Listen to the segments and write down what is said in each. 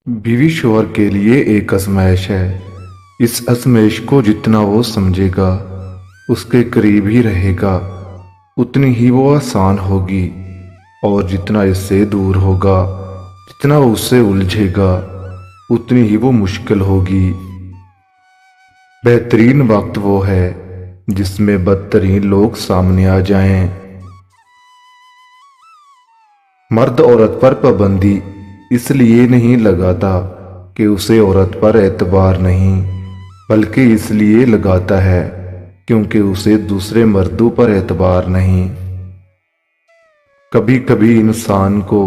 बीवी शौहर के लिए एक आजमाइश है। इस आजमाइश को जितना वो समझेगा, उसके करीब ही रहेगा, उतनी ही वो आसान होगी। और जितना इससे दूर होगा, जितना वो उससे उलझेगा, उतनी ही वो मुश्किल होगी। बेहतरीन वक्त वो है जिसमें बदतरीन लोग सामने आ जाएं। मर्द औरत पर पाबंदी इसलिए नहीं लगाता कि उसे औरत पर एतबार नहीं, बल्कि इसलिए लगाता है क्योंकि उसे दूसरे मर्दों पर एतबार नहीं। कभी कभी इंसान को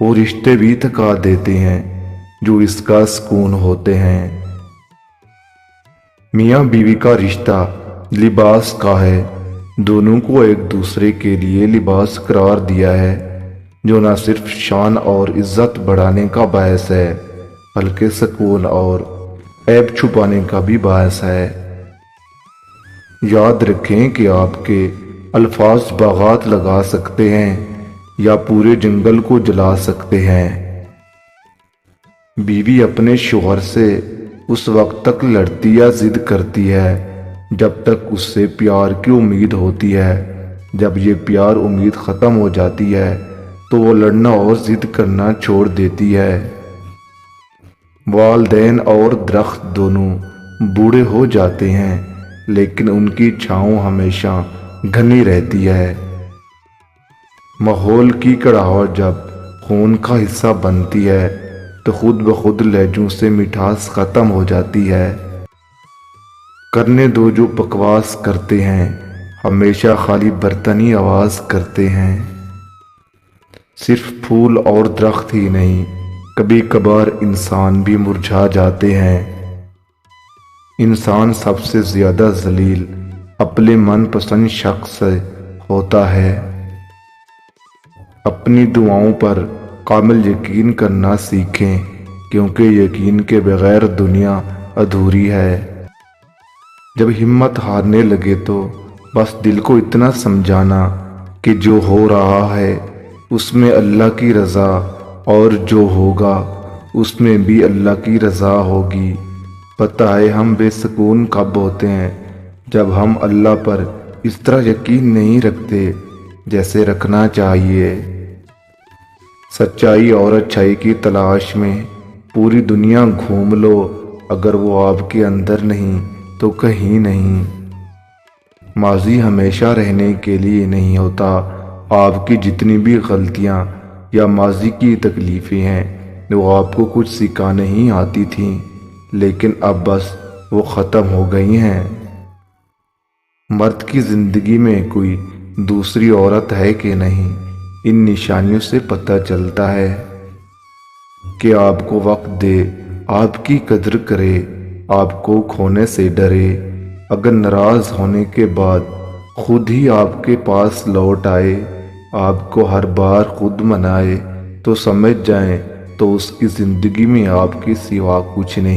वो रिश्ते भी थका देते हैं जो इसका सुकून होते हैं। मियाँ बीवी का रिश्ता लिबास का है। दोनों को एक दूसरे के लिए लिबास करार दिया है, जो न सिर्फ शान और इज्जत बढ़ाने का बायस है, बल्कि सुकून और ऐब छुपाने का भी बायस है। याद रखें कि आपके अल्फाज बागात लगा सकते हैं या पूरे जंगल को जला सकते हैं। बीवी अपने शौहर से उस वक्त तक लड़ती या जिद करती है जब तक उससे प्यार की उम्मीद होती है। जब ये प्यार उम्मीद ख़त्म हो जाती है तो वो लड़ना और जिद करना छोड़ देती है। वालदैन और दरख्त दोनों बूढ़े हो जाते हैं, लेकिन उनकी छाँव हमेशा घनी रहती है। माहौल की कड़ाहट जब खून का हिस्सा बनती है तो खुद ब खुद लहजों से मिठास ख़त्म हो जाती है। करने दो जो बकवास करते हैं, हमेशा खाली बर्तनी आवाज़ करते हैं। सिर्फ फूल और दरख्त ही नहीं, कभी कभार इंसान भी मुरझा जाते हैं। इंसान सबसे ज़्यादा जलील अपने मनपसंद शख्स से होता है। अपनी दुआओं पर कामिल यकीन करना सीखें, क्योंकि यकीन के बगैर दुनिया अधूरी है। जब हिम्मत हारने लगे तो बस दिल को इतना समझाना कि जो हो रहा है उसमें अल्लाह की रज़ा, और जो होगा उसमें भी अल्लाह की रज़ा होगी। पता है हम बेसुकून कब होते हैं, जब हम अल्लाह पर इस तरह यकीन नहीं रखते जैसे रखना चाहिए। सच्चाई और अच्छाई की तलाश में पूरी दुनिया घूम लो, अगर वो आपके अंदर नहीं तो कहीं नहीं। माजी हमेशा रहने के लिए नहीं होता। आपकी जितनी भी गलतियां या माजी की तकलीफ़ें हैं वो आपको कुछ सिखाने ही आती थीं, लेकिन अब बस वो ख़त्म हो गई हैं। मर्द की ज़िंदगी में कोई दूसरी औरत है कि नहीं, इन निशानियों से पता चलता है कि आपको वक्त दे, आपकी कदर करे, आपको खोने से डरे। अगर नाराज़ होने के बाद खुद ही आपके पास लौट आए, आपको हर बार खुद मनाए, तो समझ जाएं तो उसकी ज़िंदगी में आपके सिवा कुछ नहीं।